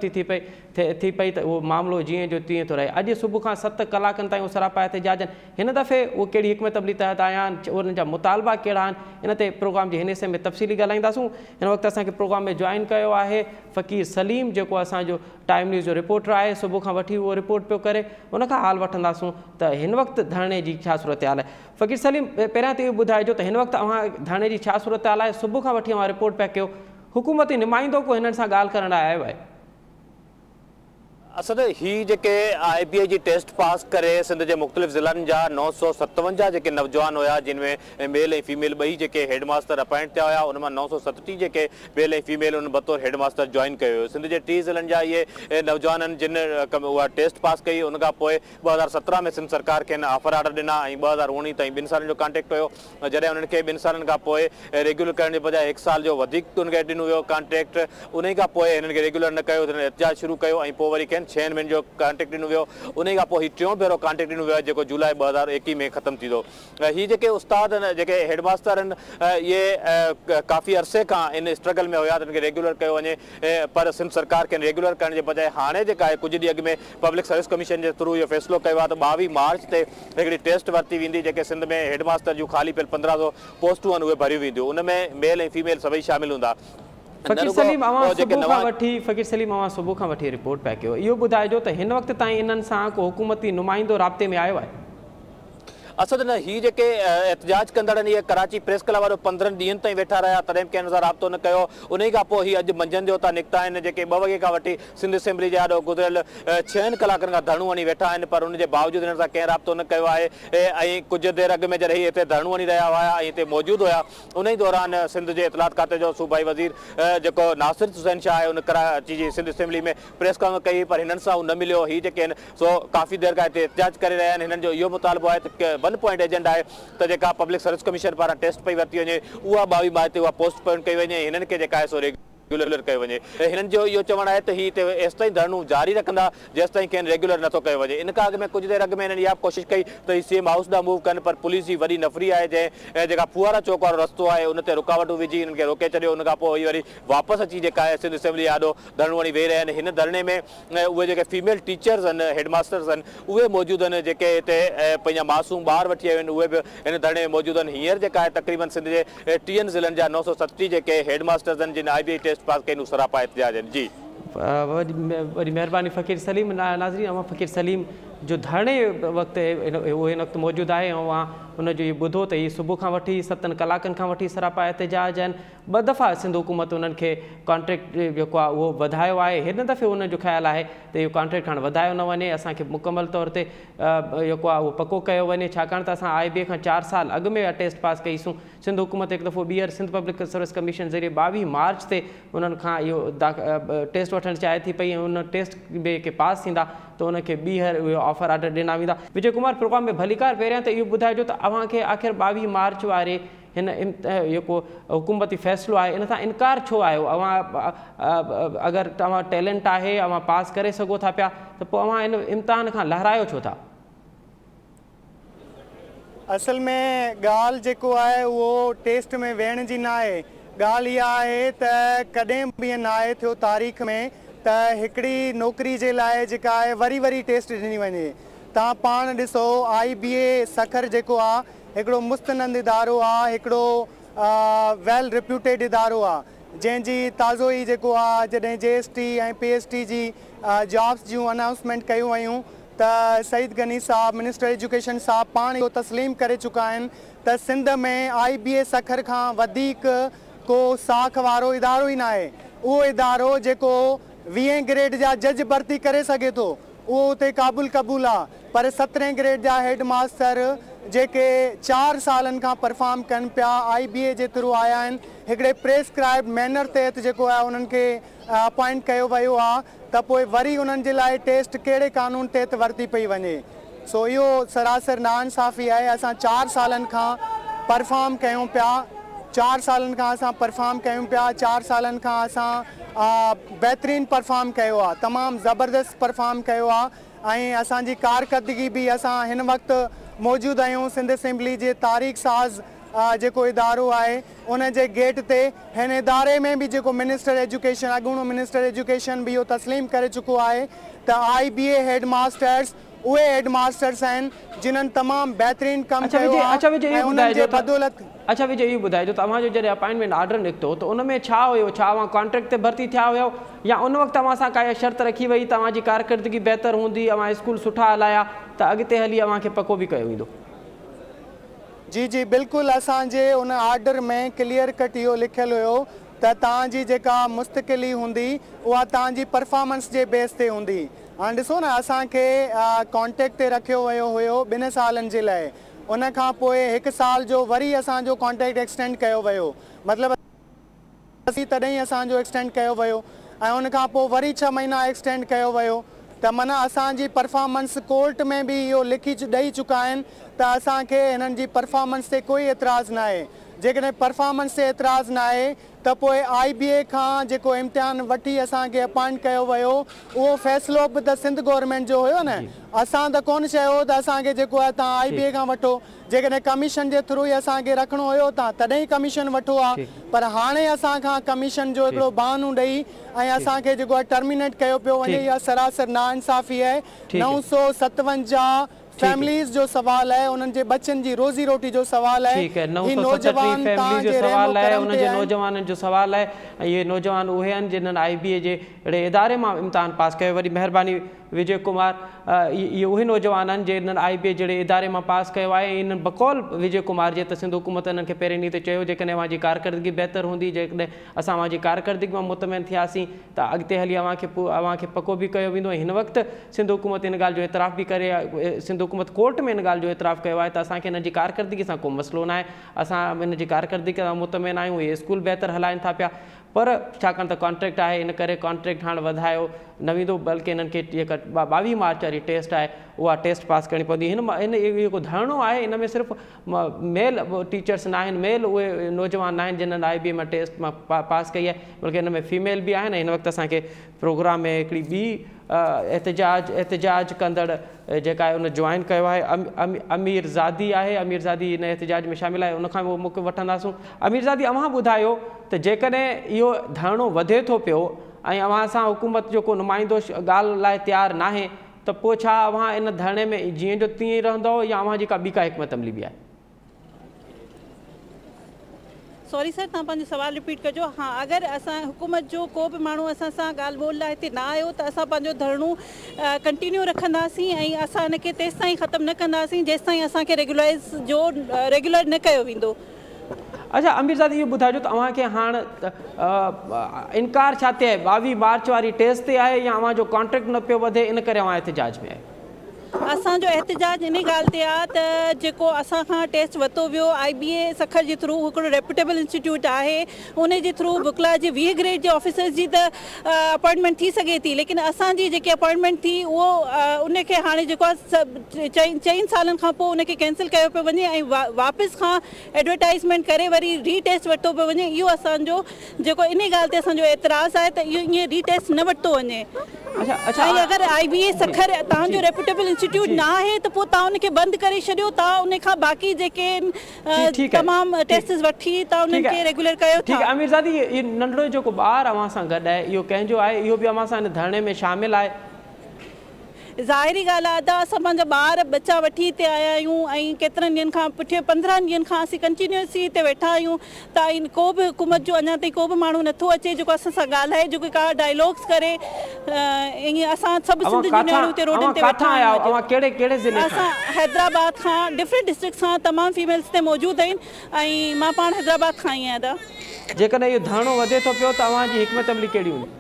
थी पई त उहो मामिलो जीअं जो तीअं थो रहे। अॼु सुबुह खां 7 कलाकनि ताईं उहे सरापा एहतजाज आहिनि। हिन दफ़े उहे कहिड़ी हिकमत अमली तहत आया आहिनि, उन्हनि जा मुतालबा कहिड़ा आहिनि, इन ते प्रोग्राम जे हिन हिसे में तफ़सीली ॻाल्हाईंदासूं। हिन वक़्तु असांखे प्रोग्राम में जॉइन कयो आहे फ़कीर सलीम, जेको असांजो टाइम न्यूज़ जो रिपोर्टर आहे। सुबुह खां वठी उहो रिपोर्ट पियो करे, उनखां हाल वठंदासूं त हिन वक़्तु धरणे जी छा सूरत हाल आहे। फ़कीर सलीम, पहिरियां त इहो ॿुधाइजो त हिन वक़्तु अव्हां धरणे जी छा सूरत हाल आहे? सुबुह खां वठी अव्हां रिपोर्ट पिया कयो, हुकूमती नुमाइंदो को हिननि सां ॻाल्हि करण लाइ आयो आहे? असल ही जेके IBA जी टेस्ट पास करे सिंध के मुख्तलिफ़ ज़िलनि जा 957 जेके नौजवान हुआ, जिनमें मेल ऐं फीमेल ॿई जेके हेड मास्टर अपॉइंट थिया हुआ, उनमां 937 जेके मेल ऐं फीमेल उन बतौर हेड मास्टर जॉइन कयो। सिंध के 30 ज़िलनि जा ये नौजवान जिन उहा टेस्ट पास कई, उनखां पोइ 2017 में सिंध सरकार के ऑफर ऑर्डर ॾिना ऐं 2019 ताईं 2 सालनि जो कॉन्ट्रैक्ट हुयो। जॾहिं उन्हनि खे 2 सालनि खां पोइ रेगुलर करण जे बजाय 1 साल जो वधीक उनखे ॾिनो वियो कॉन्ट्रैक्ट। उन खां पोइ हिननि खे रेगुलर न कयो, एहतजाज शुरू कयो ऐं पोइ वरी कंहिं 6 महीननि जो कॉन्ट्रेक्ट ॾिनो वियो, उन खां पोइ हीउ टियों भेरो कॉन्ट्रेक्ट ॾिनो वियो आहे जेको जुलाई 2021 में ख़तमु थींदो। हीअ जेके उस्ताद आहिनि, जेके हेडमास्टर आहिनि, इहे काफ़ी अरसे खां इन स्ट्रगल में हुया त हिनखे रेगुलर कयो वञे, पर सिंध सरकार खे रेगुलर करण जे बजाए हाणे जेका आहे कुझु ॾींहं अॻु में पब्लिक सर्विस कमीशन जे थ्रू इहो फ़ैसिलो कयो आहे त 22 मार्च ते हिकिड़ी टेस्ट वरिती वेंदी जेके सिंध में हेडमास्टर जूं ख़ाली पियल 1500 पोस्टूं आहिनि उहे भरियूं वेंदियूं, उन में मेल ऐं फीमेल सभई शामिल हूंदा। फ़कीर सलीम अवां सुबुह खां वठी रिपोर्ट पिया कयो, इहो ॿुधाइजो त हिन वक़्त ताईं इन्हनि सां को हुकूमती नुमाइंदो राब्ते में आयो आहे? असद न, ही जेके एहतजाज कंदड़ आहिनि इहे कराची प्रेस क्लब वारो 15 ॾींहंनि ताईं वेठा रहिया, तॾहिं बि कंहिं सां राब्तो न कयो। उन खां पोइ ही अॼु मंझंदि जो हुतां निकिता आहिनि, जेके 2 वॻे खां वठी सिंध असेंबली जे ॾाढो गुज़िरियल 6 कलाकनि खां धरणो वञी वेठा आहिनि, पर उनजे बावजूदि हिन सां कंहिं राब्तो न कयो आहे। ऐं कुझु देरि अॻु में जॾहिं हिते धरणो वञी रहिया हुआ ऐं हिते मौजूदु हुया, उन ई दौरान सिंध जे इतलात खाते जो सूबाई वज़ीर जेको नासिर हुसैन शाह आहे, उन कराची जी सिंध असेंबली में प्रेस कॉन्फ्रेंस कई, पर हिननि सां न मिलियो। ही जेके आहिनि सो काफ़ी देरि खां हिते एहतजाज करे रहिया आहिनि। हिननि जो इहो मुतालबो आहे त 1 पॉइंट एजेंडा आहे त जेका पब्लिक सर्विस कमीशन पारां टेस्ट पई वरिती वञे उहा 22 मार्च ते उहा पोस्टपोन कई वञे, हिननि खे जेका आहे सो रेगुलर कयो वञे। हिननि जो इहो चवणु आहे त ही हिते एसि ताईं धरणो जारी रखंदा जेसि ताईं कंहिं रेगुलर नथो कयो वञे। इन खां अॻु में कुझु देरि अॻु में हिननि इहा कोशिशि कई त ही सीएम हाउस ॾांहुं मूव कनि, पर पुलिस जी वॾी नफ़री आहे जंहिं जेका फुआरा चौक वारो रस्तो आहे उन ते रुकावटूं विझी हिननि खे रोके छॾियो। उन खां पोइ वरी वापसि अची जेका आहे सिंध असेंबली ॾाढो धरणो वञी वेही रहिया आहिनि। हिन धरणे में उहे जेके फीमेल टीचर्स आहिनि, हेडमास्टर्स आहिनि, उहे मौजूदु आहिनि, जेके हिते पंहिंजा मासूम ॿार वठी आया आहिनि, उहे बि हिन धरणे में मौजूदु आहिनि। हींअर जेका आहे तक़रीबन सिंध जे 30 ज़िलनि जा 937 जेके हेडमास्टर्स आहिनि जिन IBA टेस्ट पास कई सरापा एहतजाज आहिनि। जी वॾी महिरबानी फ़कीर सलीम। नाज़रीन, अवां फ़कीर सलीम जो धरणे वक़्तु उहो हिन वक़्तु मौजूदु आहे, ऐं उनजो इहो ॿुधो त हीअ सुबुह खां वठी 7 कलाकनि खां वठी सरापा एहतजाज आहिनि। 2 दफ़ा सिंध हुकूमत उन्हनि खे कॉन्ट्रेक्ट जेको आहे उहो वधायो आहे। हिन दफ़े उनजो ख़्यालु आहे त इहो कॉन्ट्रेक्ट हाणे वधायो न वञे, असांखे मुकमल तौर ते जेको आहे उहो पको कयो वञे, छाकाणि त असां IBA खां 4 साल अॻु में टेस्ट पास कईसूं। सिंध हुकूमत हिकु दफ़ो ॿीहर सिंध पब्लिक सर्विस कमीशन ज़रिए 22 मार्च ते उन्हनि खां इहो टेस्ट वठणु चाहे थी पई, ऐं उन टेस्ट में के पास थींदा त उनखे ॿीहर उहे ऑफर आर्डर ॾिना वेंदा। विजय कुमार प्रोग्राम में भलीकार पहिरियां त इहो ॿुधाइजो त अव्हांखे आख़िर 22 मार्च वारे हिन जेको हुकूमती फ़ैसिलो आहे इन सां इनकार छो आयो? अगरि तव्हां टैलेंट आहे, अव्हां पास करे सघो था पिया, त पोइ अव्हां इन इम्तिहान खां लहरायो छो था? असल में ॻाल्हि जेको आहे उहो टेस्ट में वेहण जी न आहे। ॻाल्हि इहा आहे त कॾहिं बि न आहे थियो तारीख़ में त हिकिड़ी नौकरी जे लाइ जेका आहे वरी टेस्ट ॾिनी वञे। तव्हां पाण ॾिसो IBA सखर जेको आहे हिकिड़ो मुस्तनद इदारो आहे, हिकिड़ो वेल रिप्यूटेड इदारो आहे, जंहिंजी ताज़ो ई जेको आहे जॾहिं JST ऐं PST जी जॉब्स जूं अनाउंसमेंट कयूं वयूं त सईद गनी साहब मिनिस्टर एजुकेशन साहब पाण इहो तस्लीम करे चुका आहिनि त सिंध में IBA सखर खां वधीक को साख वारो इदारो ई न आहे। उहो इदारो जेको 20 ग्रेड जा जज भर्ती करे सघे थो उहो उते क़बूल आहे, पर 17 ग्रेड जा हेड मास्टर जेके 4 सालनि खां परफॉर्म कनि पिया IBA जे थ्रू आया आहिनि, हिकिड़े प्रेस्क्राइब मैनर तहत जेको आहे उन्हनि खे अपॉइंट कयो वियो आहे, त पोइ वरी उन्हनि जे लाइ टेस्ट कहिड़े कानून तहत वरिती पई वञे। सो इहो सरासर नाइंसाफ़ी आहे। असां 4 सालनि खां परफॉर्म कयूं पिया, 4 सालनि खां असां परफॉर्म कयूं पिया, 4 सालनि खां असां बहितरीनु परफॉर्म कयो आहे, तमामु ज़बरदस्त परफॉर्म कयो आहे। ऐं असांजी कारकर्दगी बि असां हिन वक़्तु मौजूदु आहियूं सिंध असेंबली जे तारीख़ साज़ जेको इदारो आहे उन जे गेट ते। हिन इदारे में बि जेको मिनिस्टर एजुकेशन, अॻूणो मिनिस्टर एजुकेशन बि इहो तस्लीम करे चुको आहे त IBA हेड मास्टर्स उहे हेड मास्टर्स आहिनि जिन्हनि तमामु बहितरीनु कमु कयो आहे। उन्हनि जे बदौलत अच्छा विजय, इहो ॿुधाइजो तव्हांजो जॾहिं अपॉइंटमेंट ऑर्डर निकितो त उन में छा हुयो? छा अव्हां कॉन्ट्रेक्ट ते भर्ती थिया हुयो या उन वक़्तु अव्हां सां काई शर्त रखी वई तव्हांजी कारकर्दगी बहितर हूंदी, अव्हां स्कूल सुठा हलाया त अॻिते हली अव्हांखे पको बि कयो वेंदो? जी बिल्कुलु, असांजे उन ऑर्डर में क्लियर कट इहो लिखियलु हुयो त तव्हांजी जेका मुस्तक़िली हूंदी उहा तव्हांजी परफॉर्मेंस जे बेस ते हूंदी। हाणे ॾिसो न, असांखे कॉन्टेक्ट ते रखियो वियो हुयो 2 सालनि जे लाइ, उन खां पोइ 1 साल जो वरी असांजो कॉन्ट्रेक्ट एक्सटेंड कयो वियो, मतिलबु तॾहिं असांजो एक्सटेंड कयो वियो, ऐं उन खां पोइ वरी 6 महीना एक्सटेंड कयो वियो। त माना असांजी परफॉर्मेंस कोर्ट में बि इहो लिखी ॾेई चुका आहिनि त असांखे हिननि जी परफॉर्मेंस ते कोई एतिराज़ न आहे। जेकॾहिं परफॉर्मेंस ते एतिराज़ न आहे त पोइ IBA खां जेको इम्तिहान वठी असांखे अपॉइंट कयो वियो उहो फ़ैसिलो बि त सिंध गवर्नमेंट जो हुयो न। असां त कोन चयो त असांखे जेको आहे तव्हां IBA खां वठो, जेकॾहिं कमीशन जे थ्रू ई असांखे रखिणो हुयो तव्हां तॾहिं कमीशन वठो आहे, पर हाणे असांखां कमीशन जो हिकिड़ो बहानो ॾेई ऐं असांखे जेको आहे टर्मिनेट कयो पियो वञे, इहा सरासर नाइंसाफ़ी आहे। 957 फैमिलीज़ जो सवाल है, उन्हनि जे बच्चनि जी रोज़ी रोटी जो सवाल है। ठीक है, 937 फैमिली जो सवाल है, उन्हनि जे नौजवाननि जो सवाल है। ये नौजवान उहे आहिनि जिन्हनि IBA जे अहिड़े इदारे मां इम्तिहान पास कयो। वरी महिरबानी विजय कुमार, ये उहे नौजवान आहिनि जिन्हनि IBA जहिड़े इदारे मां पास कयो आहे। इन्हनि बकौल विजय कुमार जे त सिंध हुकूमत इन्हनि खे पहिरें ॾींहं ते चयो जेकॾहिं अव्हां जी कारकर्दगी बहितर हूंदी, जेकॾहिं असां अव्हां जी कारकर्दगी मां मुतमइन थियासीं त अॻिते हली अव्हां खे पको बि कयो वेंदो। हिन वक़्तु सिंध हुकूमत इन ॻाल्हि जो एतिराफ़ बि करे, सिंध हुकूमत कोर्ट में इन ॻाल्हि जो एतिराफ़ कयो आहे त असांखे हिन जी कारकर्दगी सां को मसइलो न आहे, असां हिन जी कारकर्दगी सां मुतमइन आहियूं। इहे स्कूल बहितर हलाइनि था पिया, पर छाकाणि त कॉन्ट्रैक्ट आहे इन करे कॉन्ट्रैक्ट हाणे वधायो न वेंदो, बल्कि इन्हनि खे जेका 22 मार्च वारी टेस्ट आहे उहा टेस्ट पास करणी पवंदी। हिन जेको धरणो आहे इन में सिर्फ़ु मेल टीचर्स न आहिनि, मेल उहे नौजवान न आहिनि जिन्हनि IBA मां टेस्ट मां पास कई आहे, बल्कि हिन में फीमेल बि आहिनि। हिन वक़्तु असांखे प्रोग्राम में हिकिड़ी ॿी एहतजाज कंदड़ जेका आहे उन जॉइन कयो आहे, अमीर ज़ादी आहे। अमीर ज़ादी हिन एहतजाज में शामिल आहे, उनखां पोइ मूंखे वठंदासूं। अमीर ज़ादी, अव्हां ॿुधायो त जेकॾहिं इहो धरणो वधे थो पियो ऐं अव्हां सां हुकूमत जो को नुमाइंदो ॻाल्हि लाइ तयारु न आहे त पोइ छा अव्हां इन धरणे में जीअं जो तीअं ई रहंदव या अव्हां जी का ॿी का हिकमत अमली बि आहे? सॉरी सर, तव्हां पंहिंजो सवाल रिपीट कजो। हाँ, अगर असां हुकूमत जो को बि माण्हू असां सां ॻाल्हि ॿोल लाइ हिते न आयो त असां पंहिंजो धरणो कंटिन्यू रखंदासीं ऐं असां हिनखे तेसि ताईं ख़तमु न कंदासीं जेसि ताईं असांखे रेगुलर न कयो वेंदो। अच्छा अमीर ज़ादी, इहो ॿुधाइजो त अव्हांखे हाणे इनकार छा ते आहे? 22 मार्च वारी टेस्ट ते आहे या अव्हां जो कॉन्ट्रैक्ट न पियो वधे इन करे अव्हां एहतजाज में आहे? असांजो एहतजाज इन ॻाल्हि ते आहे त जेको असां खां टेस्ट वरितो वियो IBA सखर जे थ्रू, हिकिड़ो रेप्यूटेबल इंस्टीट्यूट आहे, उन जे थ्रू बुकला जे 20 ग्रेड जे ऑफिसर्स जी त अपॉइंटमेंट थी सघे थी, लेकिन असांजी जेकी अपॉइंटमेंट थी उहो उनखे हाणे जेको आहे 4 सालनि खां पोइ उनखे कैंसिल कयो पियो वञे ऐं वापसि खां एडवर्टाइज़मेंट करे वरी रीटेस्ट वरितो पियो वञे। इहो असांजो जेको इन ॻाल्हि ते असांजो एतिराज़ आहे त इहो ईअं रीटेस्ट न वरितो वञे। ऐं अगरि IBA सखर तव्हांजो रेप्यूटेबल इंस्टीट्यूट न आहे त पोइ तव्हां उनखे बंदि करे छॾियो, तव्हां उन खां बाक़ी जेके तमामु टेस्टिस वठी तव्हां उन्हनि खे रेगुलर कयो। ठीकु आहे अमीर ज़ादी, इहो नंढड़ो जेको ॿारु अव्हां सां गॾु आहे इहो कंहिंजो आहे? इहो बि अव्हां सां हिन धरणे में शामिल आहे? ज़ाहिरी ॻाल्हि आहे त असां पंहिंजा ॿार बच्चा वठी हिते आया आहियूं ऐं केतिरनि ॾींहंनि खां पुठियां 15 ॾींहंनि खां असीं कंटिन्यूअसली हिते वेठा आहियूं, त को बि हुकूमत जो अञा ताईं को बि माण्हू नथो अचे जेको असां सां ॻाल्हाए, जेको का डायलॉग्स करे। ईअं असां सभु सिंध जूं नियाणियूं हिते रोडनि ते वेठा आहियूं। असां हैदराबाद खां, डिफरेंट डिस्ट्रिक्ट खां तमामु फीमेल्स हिते मौजूदु आहिनि ऐं मां पाण हैदराबाद खां आई आहियां। जेकॾहिं इहो धरणो वधे थो पियो त अव्हांजी हिकमत अमली कहिड़ी हूंदी?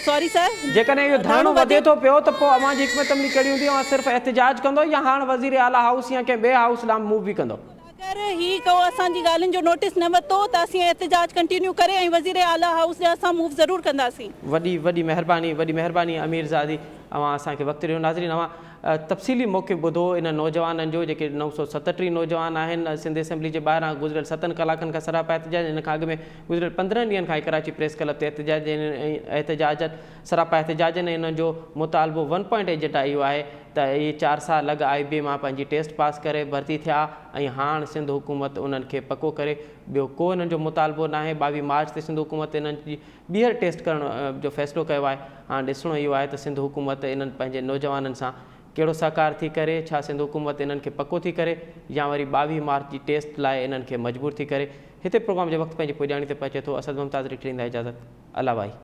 सॉरी सर, जेकॾहिं इहो धरणो वधे थो पियो त पोइ अव्हांजी हिकमत अमली कहिड़ी हूंदी? अव्हां सिर्फ़ु एहतजाज कंदो या हाणे वज़ीर आला हाउस या कंहिं ॿिए हाउस लाइ मूव बि कंदो? अगरि ही को असांजी ॻाल्हियुनि जो नोटिस न वरितो त असीं एहतजाज कंटिन्यू करे ऐं वज़ीर आला हाउस ॾे असां मूव ज़रूरु कंदासीं। वॾी महिरबानी अमीर ज़ादी, अव्हां असांखे वक़्तु ॾियो। नाज़रीन, अव्हां तफ़सीली मौक़े ॿुधो इन नौजवाननि जो, जेके 937 नौजवान आहिनि सिंध असेंबली जे ॿाहिरां गुज़िरियल 7 कलाकनि खां सरापा एहतजाज। इन खां अॻु में गुज़िरियल 15 ॾींहंनि खां कराची प्रेस क्लब ते सरापा एहतजाजनि इन्हनि जो मुतालबो 1 पॉइंट एजेंडा इहो आहे त इहे 4 साल अॻु IBA मां पंहिंजी टेस्ट पास करे भर्ती थिया ऐं हाणे सिंध हुकूमत उन्हनि खे पको करे। ॿियो को इन्हनि जो मुतालबो न आहे। 22 मार्च ते सिंध हुकूमत इन्हनि जी ॿीहर टेस्ट करण जो फ़ैसिलो कयो आहे। हाणे ॾिसणो इहो आहे त सिंध हुकूमत इन्हनि पंहिंजे नौजवाननि सां कहिड़ो सहकार थी करे, छा सिंध हुकूमत इन्हनि खे पको थी करे या वरी 22 मार्च जी टेस्ट लाइ इन्हनि खे मजबूर थी करे। हिते प्रोग्राम जे वक़्तु पंहिंजी पुॼाणी ते पहुचे थो। असद मुमताज़ ॾींदा इजाज़त। अला भाई।